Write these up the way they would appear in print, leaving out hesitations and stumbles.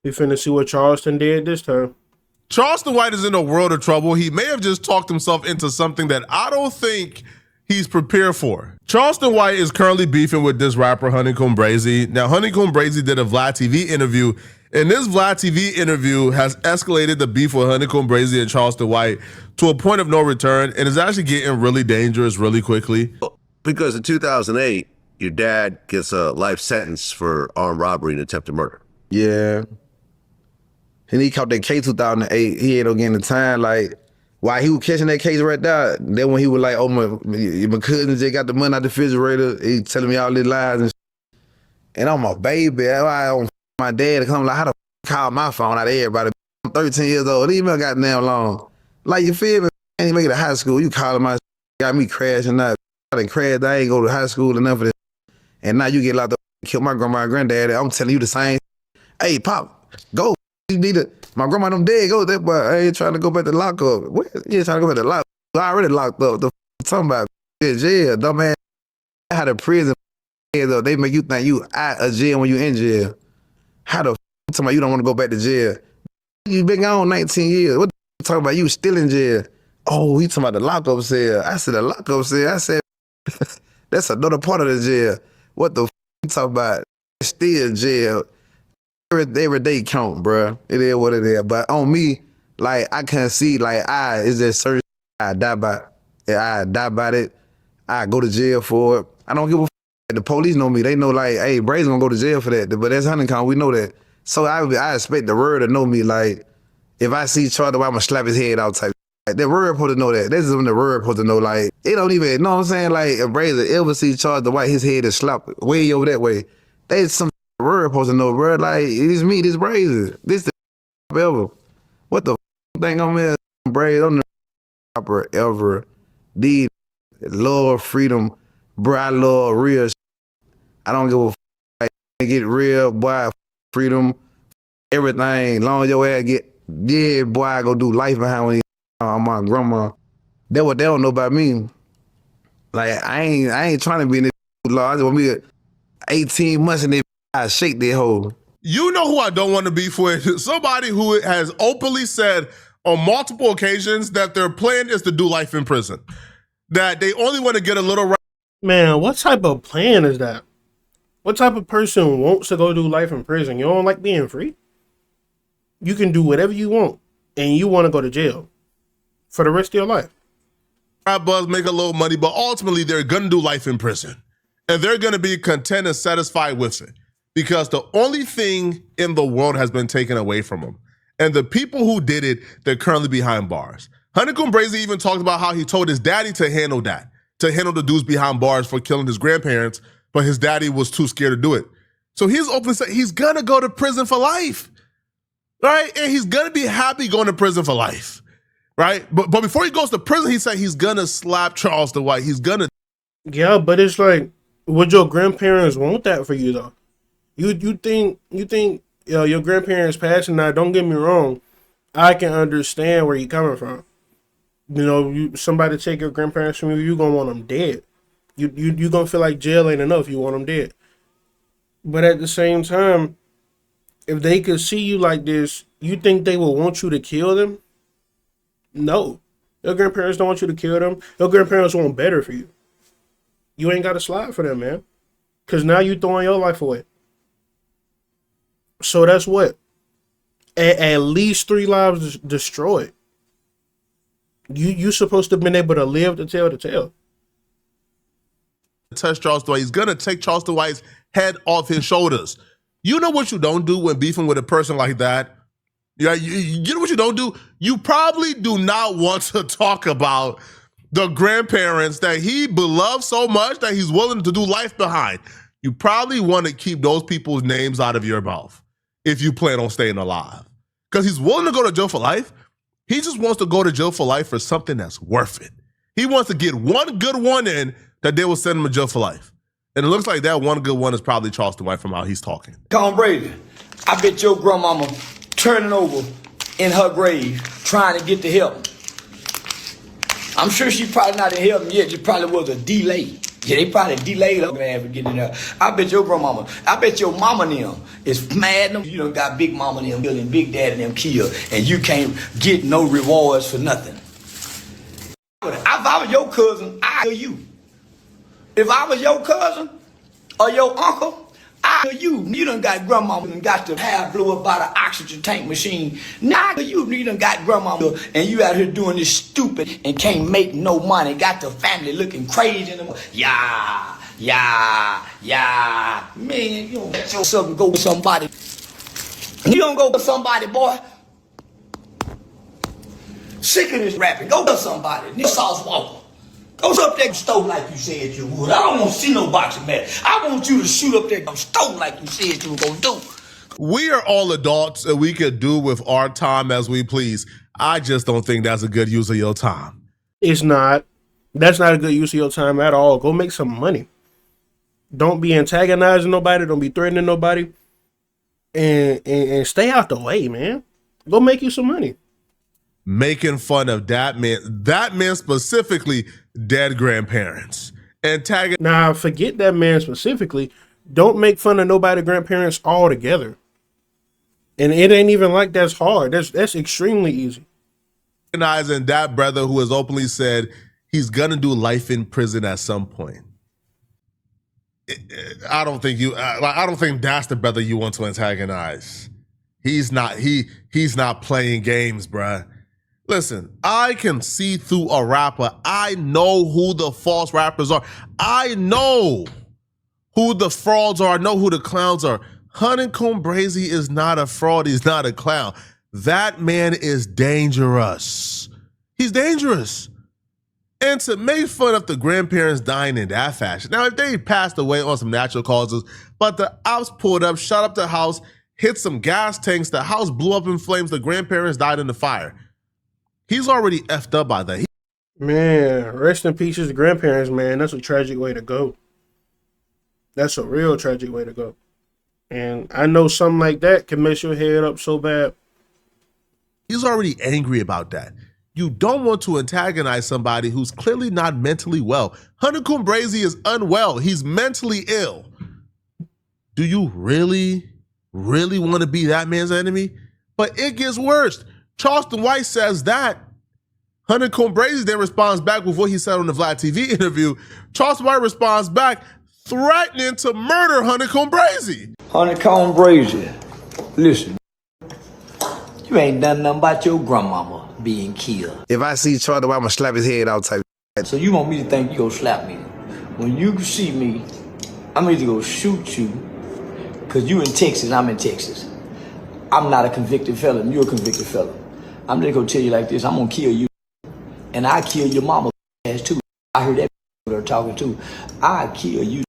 We finna see what Charleston did this time. Charlston White is in a world of trouble. He may have just talked himself into something that I don't think he's prepared for. Charlston White is currently beefing with this rapper, HoneyKomb Brazy. Now, HoneyKomb Brazy did a Vlad TV interview, and this Vlad TV interview has escalated the beef with HoneyKomb Brazy and Charlston White to a point of no return, and is actually getting really dangerous really quickly. Because in 2008, your dad gets a life sentence for armed robbery and attempted murder. Yeah. And he caught that case 2008. He ain't no getting the time. Like, while he was catching that case right there, then when he was like, oh, my cousin just got the money out the refrigerator, he telling me all these lies and shit. And I'm a baby. I don't my dad to come like, how the call my phone out of everybody? I'm 13 years old. Leave me goddamn long. Like, you feel me? I ain't make it to high school. You calling my got me crashing out. I done crashed. I ain't go to high school enough for this. And now you get locked up, kill my grandma and granddad. I'm telling you the same. Hey, Pop, go. You need to, my grandma them dead, go there, but I ain't trying to go back to lock up. What? You ain't trying to go back to lock up. I already locked up. The talking about jail, dumbass. I had a prison, though. They make you think you out of jail when you in jail. How the talking about you don't want to go back to jail? You been gone 19 years. What the talking about you still in jail? Oh, he talking about the lockup cell. I said the lockup cell. I said, that's another part of the jail. What the you talking about? Still jail. Every day count, bro. It is what it is. But on me, like, I can't see, like, is there certain I die by it. I die by it. I go to jail for it. I don't give a the police know me. They know, like, hey, Brazy gonna go to jail for that. But that's HoneyKomb. We know that. So I expect the world to know me. Like, if I see Charlston White, I'm gonna slap his head out type. Like, the world supposed to know that. This is when the world supposed to know. Like, it don't even, you know what I'm saying? Like, if Brazy ever see Charlston White, his head is slapped way over that way. They some world supposed to know, bro. Like, it's me, this Brazy. This the ever. What the thing I'm in, Brazy? I'm the rapper ever. The love freedom, bro. I love real. I don't give a like, get real, boy. Freedom, everything. Long as your ass get, yeah, boy. I go do life behind when my grandma. That's what they don't know about me. Like, I ain't trying to be in this law. I just want me 18 months and then I shake that hole. You know who I don't want to beef with? Somebody who has openly said on multiple occasions that their plan is to do life in prison. That they only want to get a little... Man, what type of plan is that? What type of person wants to go do life in prison? You don't like being free? You can do whatever you want, and you want to go to jail for the rest of your life. Rap buzz, make a little money, but ultimately they're going to do life in prison. And they're going to be content and satisfied with it. Because the only thing in the world has been taken away from them. And the people who did it, they're currently behind bars. HoneyKomb Brazy even talked about how he told his daddy to handle that, to handle the dudes behind bars for killing his grandparents, but his daddy was too scared to do it. So he's openly saying he's gonna go to prison for life, right? And he's gonna be happy going to prison for life, right? But before he goes to prison, he said he's gonna slap Charlston White. He's gonna... Yeah, but it's like, would your grandparents want that for you though? You think your grandparents passing now? Don't get me wrong, I can understand where you're coming from. You know, somebody take your grandparents from you gonna want them dead. You gonna feel like jail ain't enough. You want them dead. But at the same time, if they could see you like this, you think they would want you to kill them? No, your grandparents don't want you to kill them. Your grandparents want better for you. You ain't got to slide for them, man, because now you throwing your life away. So that's what? At least 3 lives destroyed. You supposed to have been able to live to tell the tale. Touch Charlston White. He's going to take Charlston White's head off his shoulders. You know what you don't do when beefing with a person like that? Yeah, you know what you don't do? You probably do not want to talk about the grandparents that he beloved so much that he's willing to do life behind. You probably want to keep those people's names out of your mouth if you plan on staying alive. Because he's willing to go to jail for life. He just wants to go to jail for life for something that's worth it. He wants to get one good one in that they will send him to jail for life. And it looks like that one good one is probably Charlston White from how he's talking. Tom Brady, I bet your grandmama turning over in her grave trying to get to heaven. I'm sure she probably not in heaven yet. It probably was a delay. Yeah, they probably delayed up man for getting there. I bet your grandmama, I bet your mama and them is mad. You done got big mama and them killing, big daddy and them killed, and you can't get no rewards for nothing. If I was your cousin, I'd kill you. If I was your cousin or your uncle, I kill you. You done got grandmama and got the hair blew up by the oxygen tank machine. Now you done got grandmama and you out here doing this stupid and can't make no money. Got the family looking crazy. Yeah. Man, you don't let yourself go with somebody. You don't go with somebody, boy. Sick of this rapping. Go with somebody. This Sauce Walker. Go up there and stove like you said you would. I don't want to see no boxing match. I want you to shoot up there and stove like you said you were going to do. We are all adults and we could do with our time as we please. I just don't think that's a good use of your time. It's not. That's not a good use of your time at all. Go make some money. Don't be antagonizing nobody. Don't be threatening nobody. And stay out the way, man. Go make you some money. Making fun of that man specifically dead grandparents. Now, forget that man specifically. Don't make fun of nobody's grandparents altogether. And it ain't even like that's hard. That's extremely easy. Recognizing that brother who has openly said he's gonna do life in prison at some point. I don't think that's the brother you want to antagonize. He's not playing games, bruh. Listen, I can see through a rapper. I know who the false rappers are. I know who the frauds are. I know who the clowns are. HoneyKomb Brazy is not a fraud. He's not a clown. That man is dangerous. He's dangerous. And to make fun of the grandparents dying in that fashion. Now, if they passed away on some natural causes, but the ops pulled up, shot up the house, hit some gas tanks, the house blew up in flames, the grandparents died in the fire. He's already effed up by that. Man, rest in peace to the grandparents, man. That's a tragic way to go. That's a real tragic way to go. And I know something like that can mess your head up so bad. He's already angry about that. You don't want to antagonize somebody who's clearly not mentally well. HoneyKomb Brazy is unwell. He's mentally ill. Do you really want to be that man's enemy? But it gets worse. Charlston White says that. HoneyKomb Brazy then responds back with what he said on the Vlad TV interview. Charlston White responds back, threatening to murder HoneyKomb Brazy. HoneyKomb Brazy, listen, you ain't done nothing about your grandmama being killed. If I see Charlston White, I'm gonna slap his head out type. So you want me to think you gonna slap me? When you see me, I'm either gonna shoot you, cause you in Texas, I'm in Texas. I'm not a convicted felon, you're a convicted felon. I'm just gonna tell you like this, I'm gonna kill you. And I kill your mama ass too. I heard that they're talking too. I kill you,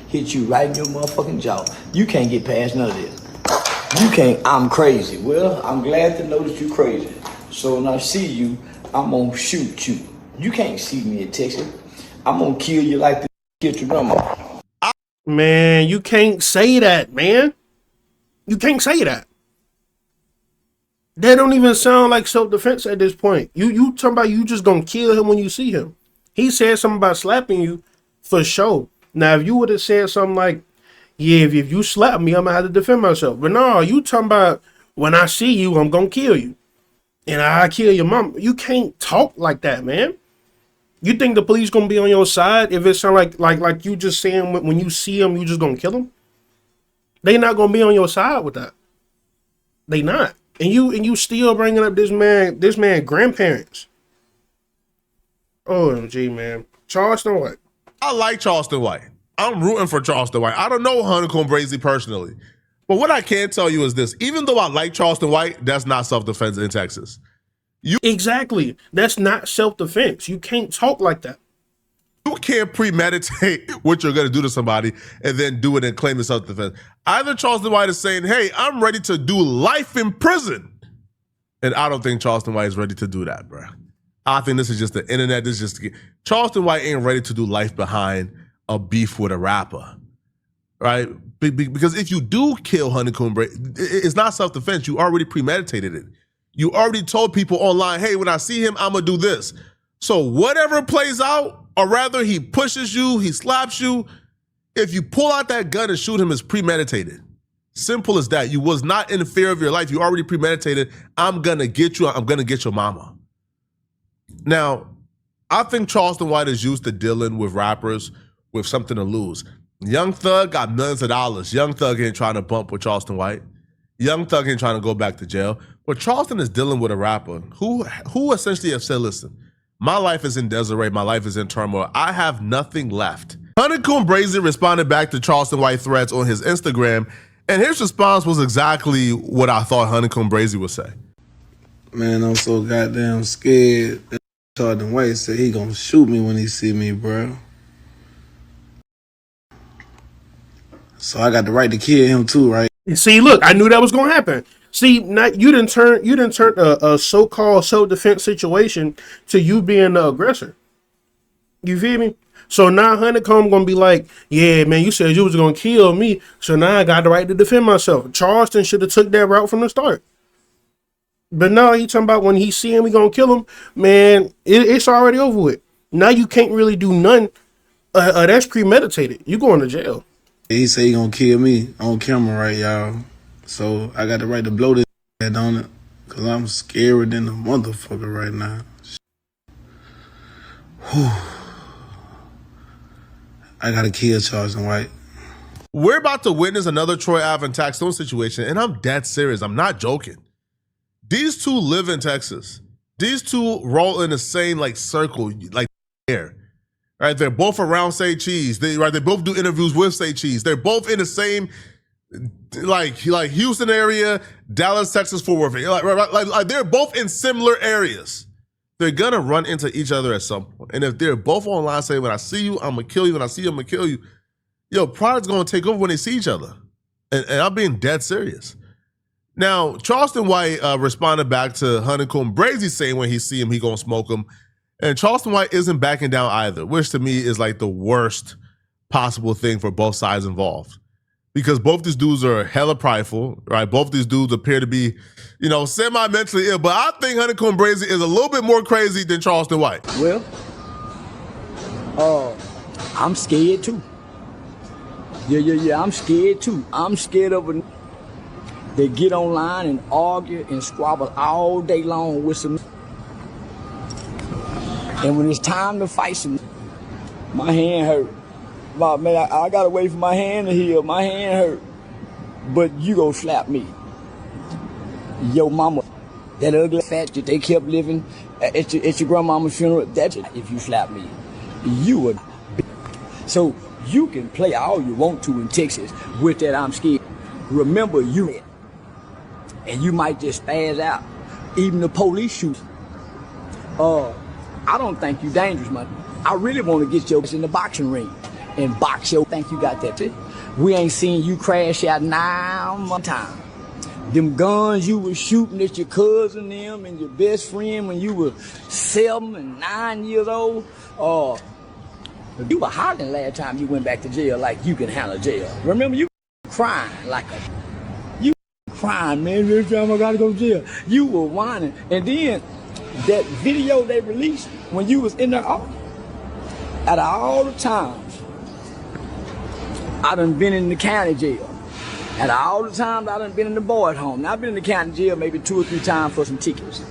hit you right in your motherfucking jaw. You can't get past none of this. You can't, I'm crazy. Well, I'm glad to know that you crazy. So when I see you, I'm gonna shoot you. You can't see me in Texas. I'm gonna kill you like this, get your grandma. Man, you can't say that, man. You can't say that. That don't even sound like self-defense at this point. You talking about you just gonna kill him when you see him. He said something about slapping you for sure. Now, if you would have said something like, yeah, if you slap me, I'm gonna have to defend myself. But no, you talking about when I see you, I'm gonna kill you. And I kill your mom. You can't talk like that, man. You think the police gonna be on your side if it sound like you just saying when you see him, you just gonna kill him? They not gonna be on your side with that. They not. And you still bringing up this man grandparents. OMG, man. Charlston White. I like Charlston White. I'm rooting for Charlston White. I don't know HoneyKomb Brazy personally. But what I can tell you is this. Even though I like Charlston White, that's not self-defense in Texas. Exactly. That's not self-defense. You can't talk like that. You can't premeditate what you're going to do to somebody and then do it and claim it's self-defense. Either Charlston White is saying, hey, I'm ready to do life in prison. And I don't think Charlston White is ready to do that, bro. I think this is just the internet. This is just Charlston White ain't ready to do life behind a beef with a rapper, right? Because if you do kill HoneyKomb Brazy, it's not self-defense. You already premeditated it. You already told people online, hey, when I see him, I'm going to do this. So whatever plays out or rather he pushes you, he slaps you, if you pull out that gun and shoot him, it's premeditated. Simple as that. You was not in fear of your life. You already premeditated, I'm going to get you, I'm going to get your mama. Now, I think Charlston White is used to dealing with rappers with something to lose. Young Thug got millions of dollars. Young Thug ain't trying to bump with Charlston White. Young Thug ain't trying to go back to jail. But Charleston is dealing with a rapper who essentially have said, listen, my life is in disarray. My life is in turmoil. I have nothing left. HoneyKomb Brazy responded back to Charlston White threats on his Instagram, and his response was exactly what I thought HoneyKomb Brazy would say. Man, I'm so goddamn scared. That Charlston White said he gonna shoot me when he see me, bro. So I got the right to kill him too, right? See, look, I knew that was gonna happen. See, you didn't turn a so-called self-defense situation to you being the aggressor. You feel me? So now HoneyKomb gonna be like, yeah, man, you said you was gonna kill me, so now I got the right to defend myself. Charleston should have took that route from the start. But now he talking about when he see him, he gonna kill him. Man, it's already over with. Now you can't really do nothing. That's premeditated. You going to jail. He say he gonna kill me on camera, right, y'all? So I got the right to blow this head on it, cause I'm scared than a motherfucker right now. Whew. I gotta kill Charlston White. We're about to witness another Troy Ave and Taxstone situation, and I'm dead serious. I'm not joking. These two live in Texas. These two roll in the same like circle, like air. Right? They're both around Say Cheese. They both do interviews with Say Cheese. They're both in the same like Houston area, Dallas, Texas, Fort Worth. Like they're both in similar areas. They're gonna run into each other at some point. And if they're both online saying, when I see you, I'm gonna kill you. When I see you, I'm gonna kill you. Yo, pride's gonna take over when they see each other. And I'm being dead serious. Now, Charlston White responded back to HoneyKomb Brazy saying when he see him, he gonna smoke him. And Charlston White isn't backing down either, which to me is like the worst possible thing for both sides involved. Because both these dudes are hella prideful, right? Both these dudes appear to be, semi-mentally ill. But I think HoneyKomb Brazy is a little bit more crazy than Charlston White. Well, I'm scared too. Yeah, I'm scared too. I'm scared of a... They get online and argue and squabble all day long with some... And when it's time to fight some... My hand hurt. Man, I gotta wait for my hand to heal. My hand hurt. But you gon' slap me. Yo mama, that ugly fat that they kept living at your grandmama's funeral, that's if you slap me. You would. So you can play all you want to in Texas with that I'm scared. Remember you, and you might just spaz out. Even the police shoot. I don't think you dangerous, man. I really want to get you in the boxing ring and box your. Think you got that? We ain't seen you crash out 9 times. Them guns you was shooting at your cousin them and your best friend when you were 7 and 9 years old. You were hollering last time you went back to jail like you can handle jail. Remember you crying like you crying, man. Every time I gotta go to jail, you were whining. And then that video they released when you was in there, out of all the times I done been in the county jail. And all the times I done been in the boys' home. Now I've been in the county jail maybe 2 or 3 times for some tickets.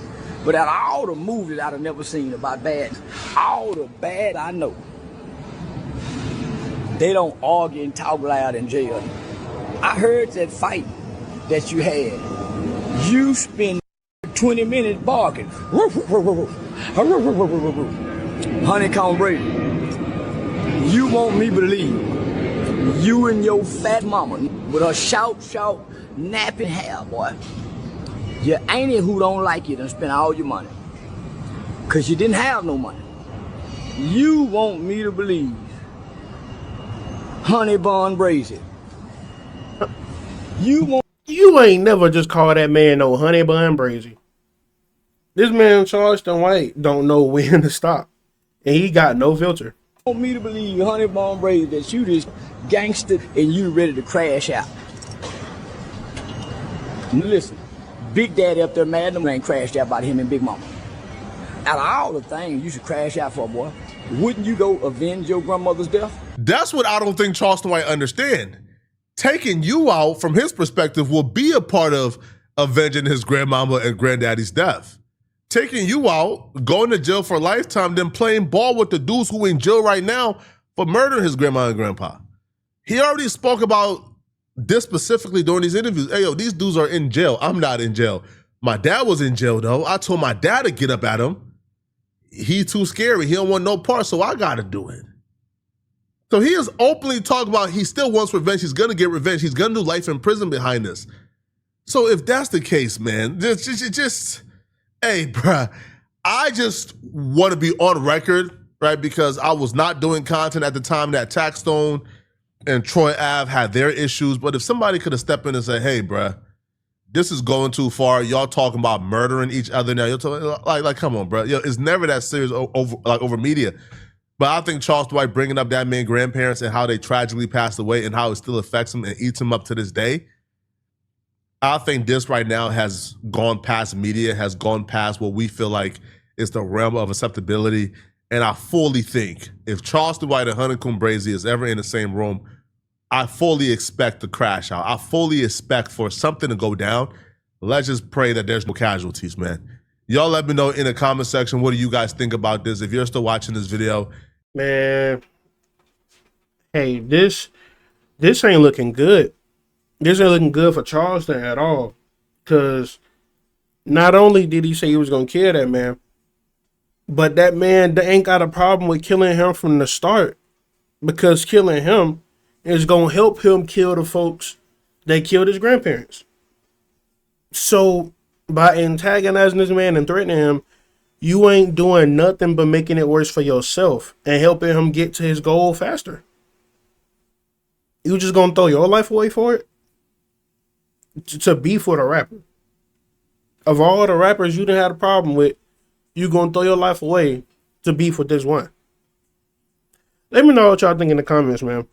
But out of all the movies I've never seen about bad, all the bad I know, they don't argue and talk loud in jail. I heard that fight that you had. You spend 20 minutes barking. HoneyKomb Brazy, you want me to believe you and your fat mama with her short, napping hair, boy. Your auntie who don't like you done spend all your money. Cause you didn't have no money. You want me to believe HoneyKomb Brazy. You ain't never just call that man no HoneyKomb Brazy. This man Charlston White don't know when to stop. And he got no filter. Want me to believe HoneyKomb Brazy that you this gangster and you ready to crash out. Listen, Big Daddy up there mad, them ain't crashed out about him and Big Mama. Out of all the things you should crash out for, boy, Wouldn't you go avenge your grandmother's death? That's what I don't think Charlston White understand. Taking you out from his perspective will be a part of avenging his grandmama and granddaddy's death. Taking you out, going to jail for a lifetime, then playing ball with the dudes who in jail right now for murdering his grandma and grandpa. He already spoke about this specifically during these interviews. Hey, yo, these dudes are in jail. I'm not in jail. My dad was in jail, though. I told my dad to get up at him. He too scary. He don't want no part, so I got to do it. So he is openly talking about he still wants revenge. He's going to get revenge. He's going to do life in prison behind this. So if that's the case, man, just hey, bruh, I just want to be on record, right? Because I was not doing content at the time that Taxstone and Troy Ave had their issues. But if somebody could have stepped in and said, hey, bruh, this is going too far. Y'all talking about murdering each other now. You're talking like, come on, bro. Yo, it's never that serious over media. But I think Charlston White bringing up that man's grandparents and how they tragically passed away and how it still affects him and eats him up to this day. I think this right now has gone past media, has gone past what we feel like is the realm of acceptability. And I fully think if Charlston White and HoneyKomb Brazy is ever in the same room, I fully expect the crash out. I fully expect for something to go down. Let's just pray that there's no casualties, man. Y'all let me know in the comment section, what do you guys think about this? If you're still watching this video. Man, hey, this ain't looking good. This ain't looking good for Charleston at all. Because not only did he say he was going to kill that man, but that man they ain't got a problem with killing him from the start. Because killing him is going to help him kill the folks that killed his grandparents. So by antagonizing this man and threatening him, you ain't doing nothing but making it worse for yourself and helping him get to his goal faster. You just going to throw your life away for it? To beef with a rapper. Of all the rappers you didn't have a problem with, you going to throw your life away to beef with this one. Let me know what y'all think in the comments, man.